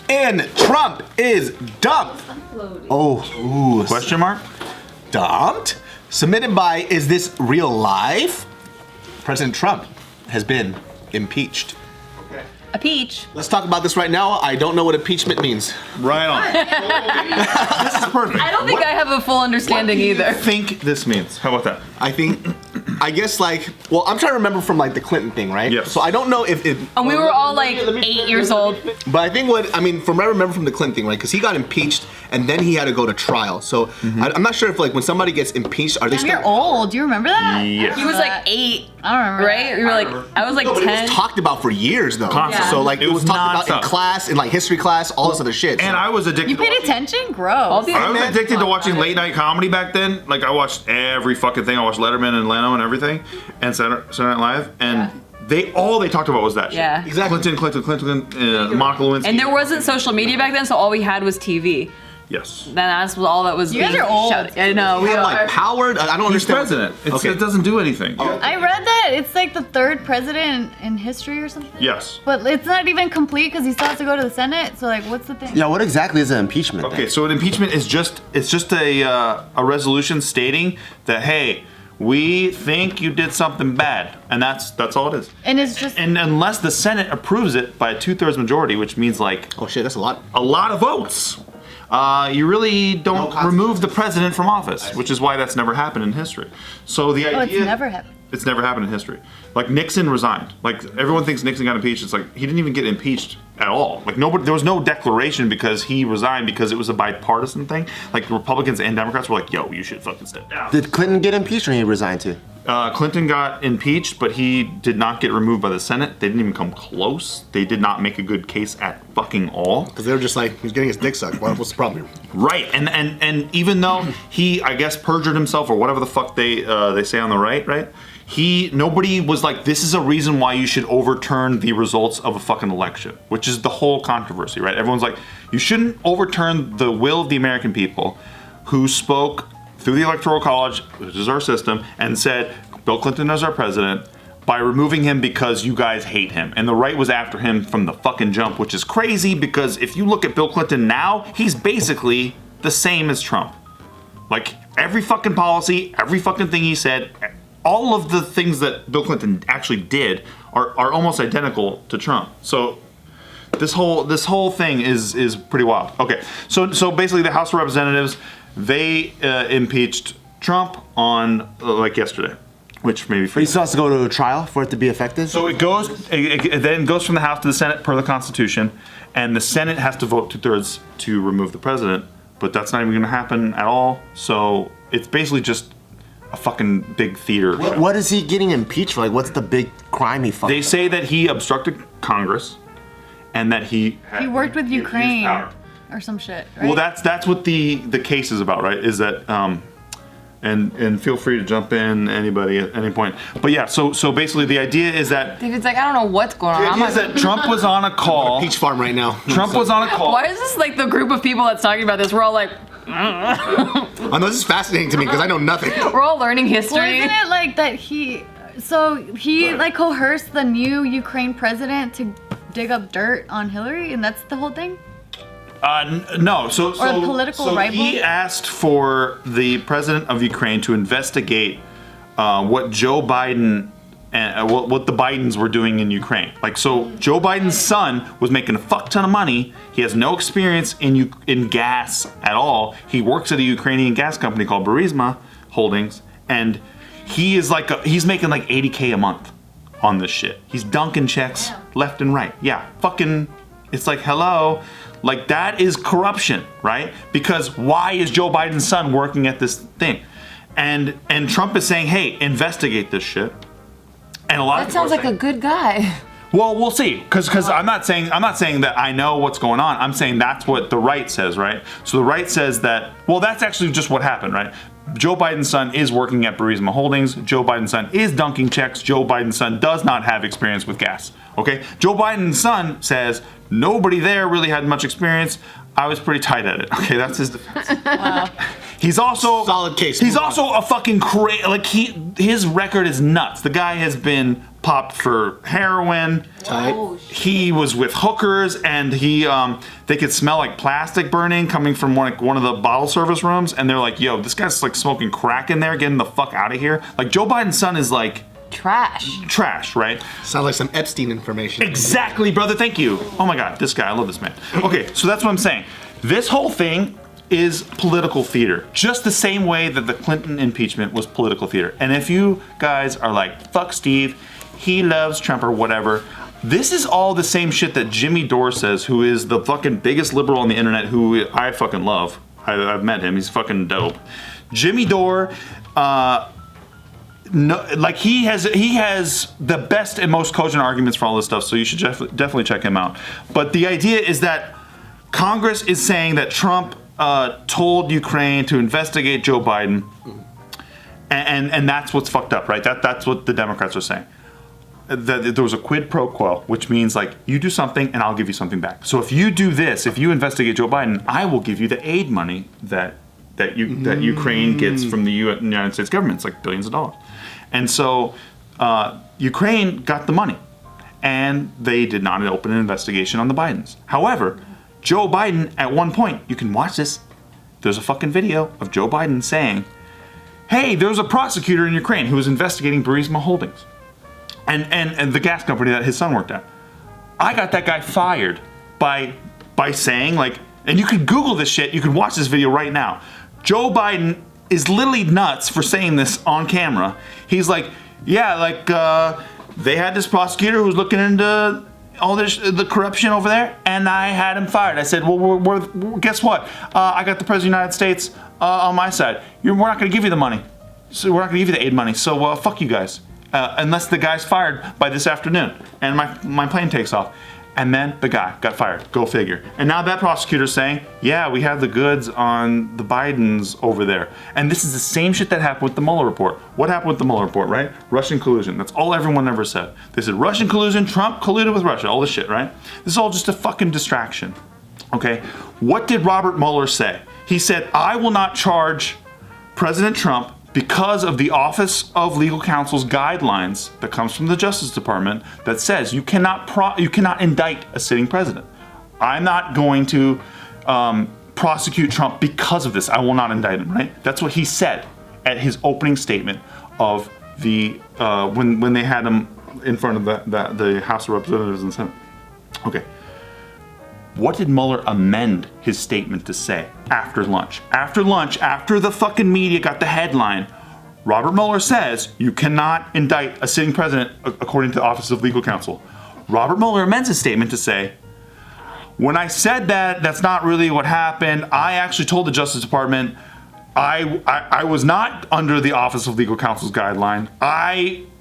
And Trump is dumped. Oh, ooh. Question mark? Dumped? Submitted by, is this real life? President Trump has been impeached. A peach. Let's talk about this right now. I don't know what impeachment means. Right on. This is perfect. I don't think I have a full understanding either. I think this means. How about that? I guess like, well, I'm trying to remember from like the Clinton thing, right? Yes. So I don't know if And we were all like 8 years old. But I think from what I remember from the Clinton thing, right? Because he got impeached and then he had to go to trial. So I'm not sure if like when somebody gets impeached, are they still? You're old. Do you remember that? Yes. He was like 8. I don't remember. Right? We were like, I was like No, but 10. it was talked about for years though. Constantly. So like it was talked about nonstop. in class, in like history class, all this other shit. And I was addicted. You to paid watching- attention? Gross. All these- I was man. addicted to watching late night comedy back then. Like I watched every fucking thing. I watched Letterman and Leno and everything, and Saturday Night Live, and they talked about was that shit. Yeah. Exactly. Clinton, Monica Lewinsky. And there wasn't social media back then, so all we had was TV. Yes. Then that's all that was. You guys being are old. shouted. I know. we We have are. like powered. I don't He's understand. president. It doesn't do anything. I read that it's like the 3rd president in history or something. Yes. But it's not even complete because he still has to go to the Senate. So like, what's the thing? Yeah, what exactly is an impeachment? Okay, so an impeachment is just a resolution stating that hey, we think you did something bad, and that's all it is. And it's just. And unless the Senate approves it by a 2/3 majority, which means like Oh shit, that's a lot. a lot of votes, you really don't remove the president from office, which is why that's never happened in history. So the idea. Oh, it's never happened. It's never happened in history. Like Nixon resigned. Like everyone thinks Nixon got impeached. It's like he didn't even get impeached at all. Like nobody, there was no declaration because he resigned because it was a bipartisan thing. Like Republicans and Democrats were like, "Yo, you should fucking step down." Did Clinton get impeached or he resigned too? Clinton got impeached, but he did not get removed by the Senate. They didn't even come close. They did not make a good case at fucking all. Because they were just like, he's getting his dick sucked. What's the problem here? Right, and even though he, I guess, perjured himself or whatever the fuck they say on the right? Nobody was like, this is a reason why you should overturn the results of a fucking election, which is the whole controversy, right? Everyone's like, you shouldn't overturn the will of the American people who spoke through the Electoral College, which is our system, and said, Bill Clinton is our president, by removing him because you guys hate him. And the right was after him from the fucking jump, which is crazy because if you look at Bill Clinton now, he's basically the same as Trump. Like, every fucking policy, every fucking thing he said, all of the things that Bill Clinton actually did are almost identical to Trump. So this whole thing is pretty wild. Okay, so basically the House of Representatives, they impeached Trump on like yesterday, which maybe But he still has to go to a trial for it to be effective? so it then goes from the House to the Senate per the Constitution, and the Senate has to vote 2/3 to remove the president, but that's not even going to happen at all. So it's basically just a fucking big theater show. What is he getting impeached for? Like, what's the big crime he fucked? They say that he obstructed Congress, and that he worked with used Ukraine. power. Or some shit, right? Well, that's what the case is about, right? Is that and feel free to jump in, anybody at any point. But yeah, so basically the idea is that David's like, I don't know what's going on. the I'm idea is like, that Trump was on a call. Peach farm right now. Trump was on a call. why is this like the group of people that's talking about this? We're all like, I know this is fascinating to me because I know nothing. we're all learning Well, history. isn't it like that he like coerced the new Ukraine president to dig up dirt on Hillary, and that's the whole thing? No, so a political so rival? he asked for the president of Ukraine to investigate what Joe Biden and what the Bidens were doing in Ukraine. Like, so Joe Biden's son was making a fuck ton of money. He has no experience in gas at all. He works at a Ukrainian gas company called Burisma Holdings, and he's making like $80K a month on this shit. He's dunking checks left and right. Yeah, fucking, it's like, hello. Like, that is corruption, right? Because why is Joe Biden's son working at this thing? And Trump is saying, hey, investigate this shit. And a lot That of people sounds are like a saying, good guy. well, we'll see, because I'm not saying that I know what's going on. I'm saying that's what the right says, right? So the right says that, well, that's actually just what happened, right? Joe Biden's son is working at Burisma Holdings. Joe Biden's son is dunking checks. Joe Biden's son does not have experience with gas. Okay? Joe Biden's son says nobody there really had much experience. I was pretty tight at it. Okay, that's his defense. Wow. He's also Solid case. He's Move on. also a fucking his record is nuts. The guy has been popped for heroin. Tight. He was with hookers, and they could smell like plastic burning coming from one of the bottle service rooms, and they're like, "Yo, this guy's like smoking crack in there. Getting the fuck out of here!" Like Joe Biden's son is like trash, right? Sounds like some Epstein information. Exactly, brother. Thank you. Oh my God, this guy. I love this man. Okay, so that's what I'm saying. This whole thing is political theater, just the same way that the Clinton impeachment was political theater. And if you guys are like, fuck Steve, he loves Trump or whatever, this is all the same shit that Jimmy Dore says, who is the fucking biggest liberal on the internet, who I fucking love. I've met him. He's fucking dope. Jimmy Dore, he has the best and most cogent arguments for all this stuff, so you should definitely check him out. But the idea is that Congress is saying that Trump told Ukraine to investigate Joe Biden, and that's what's fucked up, right? That's what the Democrats are saying. That there was a quid pro quo, which means like you do something and I'll give you something back. So if you do this, if you investigate Joe Biden, I will give you the aid money that Ukraine gets from the United States government. It's like billions of dollars. And so Ukraine got the money, and they did not open an investigation on the Bidens. However, Joe Biden, at one point, you can watch this, there's a fucking video of Joe Biden saying, hey, there's a prosecutor in Ukraine who was investigating Burisma Holdings and the gas company that his son worked at. I got that guy fired by saying, like, and you can Google this shit, you can watch this video right now. Joe Biden is literally nuts for saying this on camera. He's like, yeah, like, they had this prosecutor who was looking into all the corruption over there, and I had him fired. I said, well, guess what? I got the President of the United States on my side. We're not going to give you the money. So we're not going to give you the aid money. So fuck you guys. Unless the guy's fired by this afternoon, and my plane takes off. And then the guy got fired. Go figure. And now that prosecutor's saying, yeah, we have the goods on the Bidens over there. And this is the same shit that happened with the Mueller report. What happened with the Mueller report, right? Russian collusion. That's all everyone ever said. They said Russian collusion, Trump colluded with Russia, all this shit, right? This is all just a fucking distraction. Okay? What did Robert Mueller say? He said, I will not charge President Trump because of the Office of Legal Counsel's guidelines that comes from the Justice Department that says you cannot indict a sitting president. I'm not going to prosecute Trump because of this. I will not indict him, right? That's what he said at his opening statement of the when they had him in front of the House of Representatives and Senate. Okay. What did Mueller amend his statement to say after lunch? After lunch, after the fucking media got the headline, Robert Mueller says you cannot indict a sitting president according to the Office of Legal Counsel. Robert Mueller amends his statement to say, when I said that, that's not really what happened. I actually told the Justice Department I was not under the Office of Legal Counsel's guideline.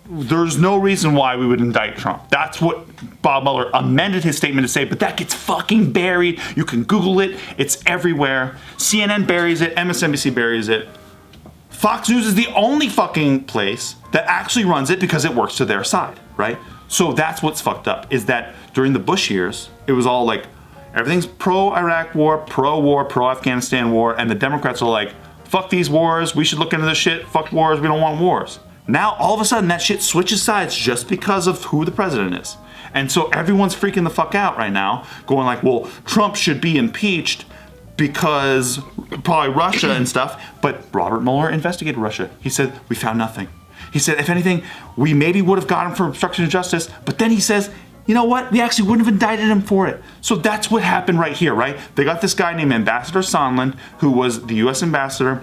There's no reason why we would indict Trump. That's what Bob Mueller amended his statement to say, but that gets fucking buried. You can Google it. It's everywhere. CNN buries it. MSNBC buries it. Fox News is the only fucking place that actually runs it because it works to their side, right? So that's what's fucked up, is that during the Bush years, it was all like, everything's pro-Iraq war, pro-Afghanistan war, and the Democrats are like, fuck these wars, we should look into this shit, fuck wars, we don't want wars. Now, all of a sudden, that shit switches sides just because of who the president is. And so everyone's freaking the fuck out right now, going like, well, Trump should be impeached because probably Russia and stuff. But Robert Mueller investigated Russia. He said, we found nothing. He said, if anything, we maybe would have got him for obstruction of justice. But then he says, you know what? We actually wouldn't have indicted him for it. So that's what happened right here, right? They got this guy named Ambassador Sondland, who was the U.S. ambassador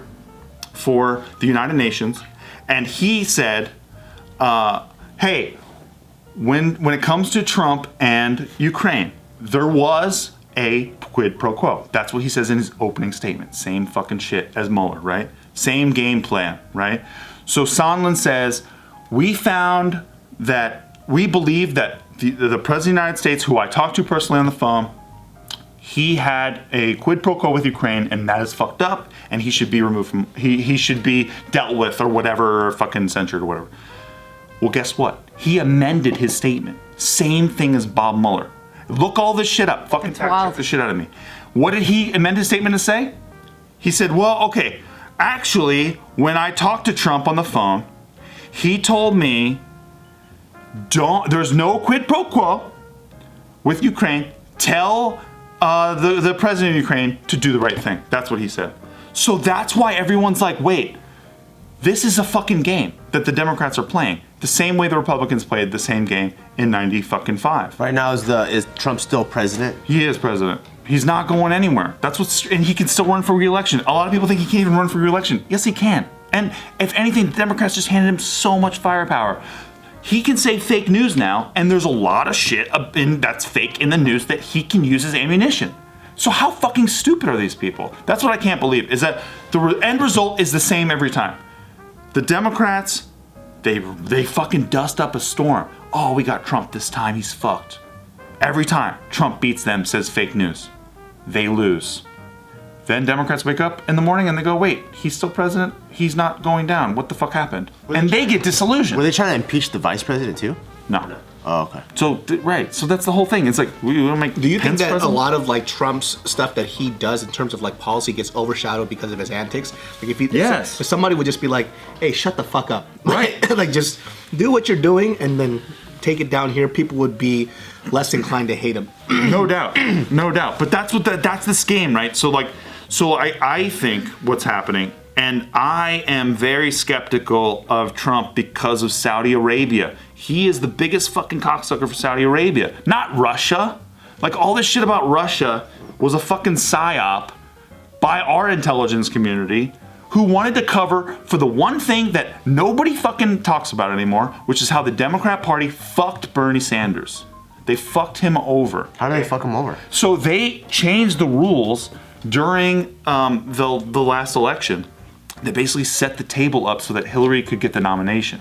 for the United Nations. And he said, hey, when it comes to Trump and Ukraine, there was a quid pro quo. That's what he says in his opening statement. Same fucking shit as Mueller, right? Same game plan, right? So Sondland says, we found that we believe that the President of the United States, who I talked to personally on the phone, he had a quid pro quo with Ukraine, and that is fucked up, and he should be removed from, he should be dealt with or whatever, or fucking censured or whatever. Well, guess what? He amended his statement. Same thing as Bob Mueller. Look all this shit up. Fucking check this shit out of me. What did he amend his statement to say? He said, well, okay, actually, when I talked to Trump on the phone, he told me There's no quid pro quo with Ukraine. Tell the president of Ukraine to do the right thing. That's what he said. So that's why everyone's like, wait, this is a fucking game that the Democrats are playing. The same way the Republicans played the same game in 95. Right now, is Trump still president? He is president. He's not going anywhere. And he can still run for re-election. A lot of people think he can't even run for re-election. Yes, he can. And if anything, the Democrats just handed him so much firepower. He can say fake news now, and there's a lot of shit that's fake in the news that he can use as ammunition. So how fucking stupid are these people? That's what I can't believe, is that the end result is the same every time. The Democrats, they fucking dust up a storm. Oh, we got Trump this time, he's fucked. Every time Trump beats them, says fake news. They lose. Then Democrats wake up in the morning and they go, wait, he's still president? He's not going down. What the fuck happened? And they get disillusioned. Were they trying to impeach the vice president too? No. Oh, okay. So, right. So that's the whole thing. It's like, we want to make Do you Pence think that president? a lot of like Trump's stuff that he does in terms of like policy gets overshadowed because of his antics? Like if somebody would just be like, hey, shut the fuck up. Right. Like just do what you're doing and then take it down here, people would be less inclined to hate him. No doubt. No doubt. But that's that's this game, right? So I think what's happening, and I am very skeptical of Trump because of Saudi Arabia. He is the biggest fucking cocksucker for Saudi Arabia, not Russia. Like all this shit about Russia was a fucking psyop by our intelligence community who wanted to cover for the one thing that nobody fucking talks about anymore, which is how the Democrat Party fucked Bernie Sanders. They fucked him over. How did they fuck him over? So they changed the rules during the last election. They basically set the table up so that Hillary could get the nomination.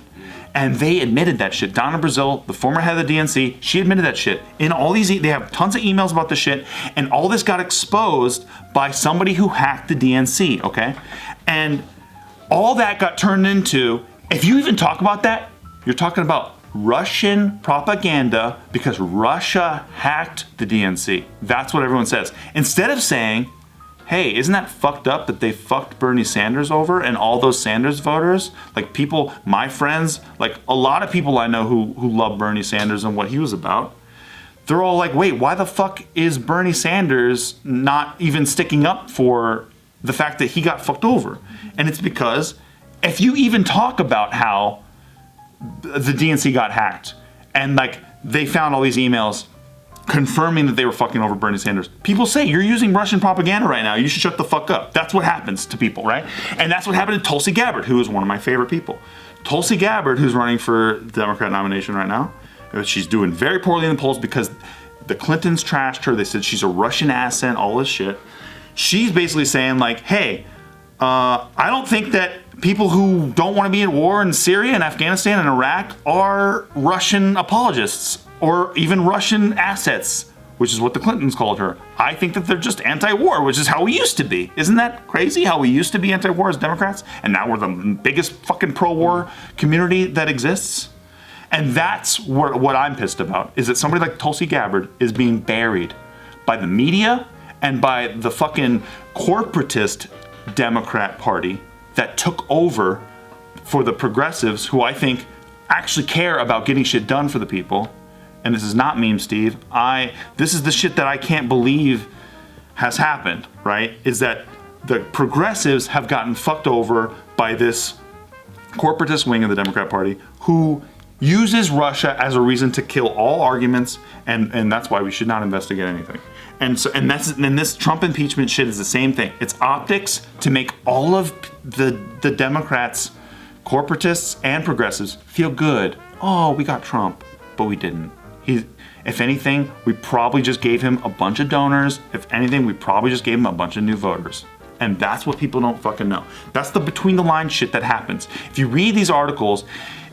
And they admitted that shit. Donna Brazile, the former head of the DNC, she admitted that shit. In all these, they have tons of emails about this shit, and all this got exposed by somebody who hacked the DNC, okay? And all that got turned into, if you even talk about that, you're talking about Russian propaganda because Russia hacked the DNC. That's what everyone says. Instead of saying, hey, isn't that fucked up that they fucked Bernie Sanders over and all those Sanders voters? Like people, my friends, like a lot of people I know who love Bernie Sanders and what he was about, they're all like, wait, why the fuck is Bernie Sanders not even sticking up for the fact that he got fucked over? And it's because if you even talk about how the DNC got hacked and like they found all these emails confirming that they were fucking over Bernie Sanders, people say you're using Russian propaganda right now. You should shut the fuck up. That's what happens to people, right? And that's what happened to Tulsi Gabbard, who is one of my favorite people. Tulsi Gabbard, who's running for the Democrat nomination right now, she's doing very poorly in the polls because the Clintons trashed her. They said she's a Russian asset, all this shit. She's basically saying like, hey, I don't think that people who don't want to be in war in Syria and Afghanistan and Iraq are Russian apologists or even Russian assets, which is what the Clintons called her. I think that they're just anti-war, which is how we used to be. Isn't that crazy how we used to be anti-war as Democrats? And now we're the biggest fucking pro-war community that exists? And that's what I'm pissed about, is that somebody like Tulsi Gabbard is being buried by the media and by the fucking corporatist Democrat Party that took over for the progressives who I think actually care about getting shit done for the people. And this is not meme, Steve. This is the shit that I can't believe has happened, right? Is that the progressives have gotten fucked over by this corporatist wing of the Democrat Party who uses Russia as a reason to kill all arguments, and that's why we should not investigate anything. And this Trump impeachment shit is the same thing. It's optics to make all of the Democrats, corporatists and progressives feel good. Oh, we got Trump, but we didn't. If anything, we probably just gave him a bunch of donors. If anything, we probably just gave him a bunch of new voters. And that's what people don't fucking know. That's the between the lines shit that happens. If you read these articles,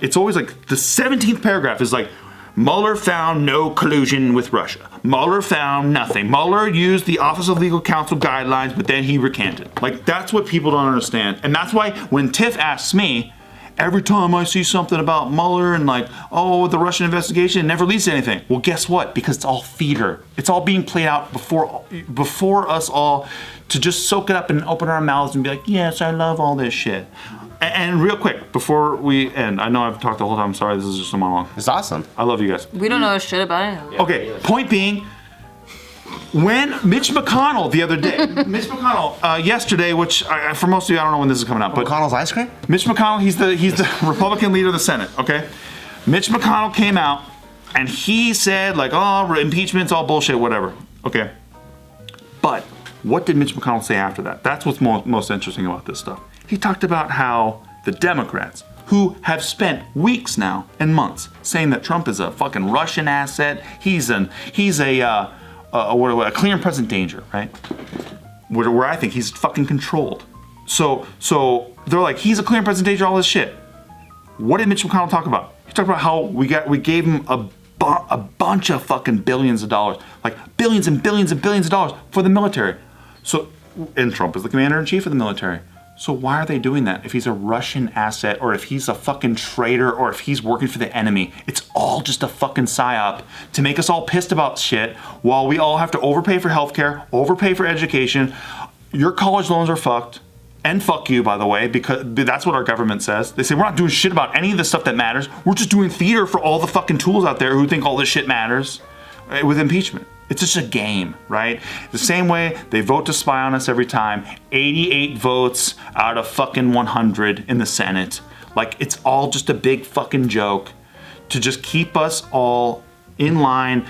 it's always like the 17th paragraph is like, Mueller found no collusion with Russia. Mueller found nothing. Mueller used the Office of Legal Counsel guidelines, but then he recanted. Like, that's what people don't understand. And that's why when Tiff asks me, every time I see something about Mueller and like, oh, the Russian investigation, it never leads to anything. Well, guess what? Because it's all theater. It's all being played out before us all to just soak it up and open our mouths and be like, yes, I love all this shit. And real quick, before we end, I know I've talked the whole time. I'm sorry, this is just a monologue. It's awesome. I love you guys. We don't know shit about anything. Okay, point being, when Mitch McConnell the other day, Mitch McConnell yesterday, which for most of you, I don't know when this is coming out, but McConnell's ice cream? Mitch McConnell, he's the Republican leader of the Senate, okay? Mitch McConnell came out and he said like, oh, impeachment's all bullshit, whatever, okay? But what did Mitch McConnell say after that? That's what's most interesting about this stuff. He talked about how the Democrats, who have spent weeks now and months saying that Trump is a fucking Russian asset, he's a clear and present danger, right? Where I think he's fucking controlled. So they're like, he's a clear and present danger, all this shit. What did Mitch McConnell talk about? He talked about how we gave him a bunch of fucking billions of dollars, like billions and billions and billions of dollars for the military. And Trump is the commander-in-chief of the military. So why are they doing that? If he's a Russian asset, or if he's a fucking traitor, or if he's working for the enemy, it's all just a fucking psyop to make us all pissed about shit while we all have to overpay for healthcare, overpay for education. Your college loans are fucked. And fuck you, by the way, because that's what our government says. They say we're not doing shit about any of the stuff that matters. We're just doing theater for all the fucking tools out there who think all this shit matters with impeachment. It's just a game, right? The same way they vote to spy on us every time. 88 votes out of fucking 100 in the Senate. Like, it's all just a big fucking joke to just keep us all in line,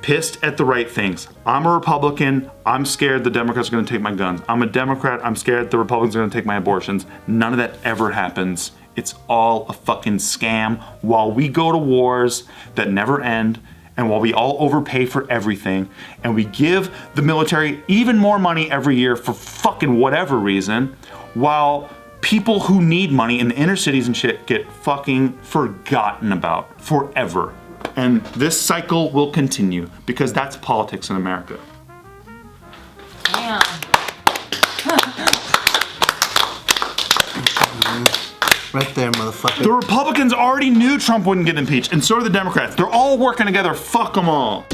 pissed at the right things. I'm a Republican. I'm scared the Democrats are going to take my guns. I'm a Democrat. I'm scared the Republicans are going to take my abortions. None of that ever happens. It's all a fucking scam while we go to wars that never end, and while we all overpay for everything, and we give the military even more money every year for fucking whatever reason, while people who need money in the inner cities and shit get fucking forgotten about forever. And this cycle will continue because that's politics in America. Damn. Right there, motherfucker. The Republicans already knew Trump wouldn't get impeached, and so do the Democrats. They're all working together. Fuck them all.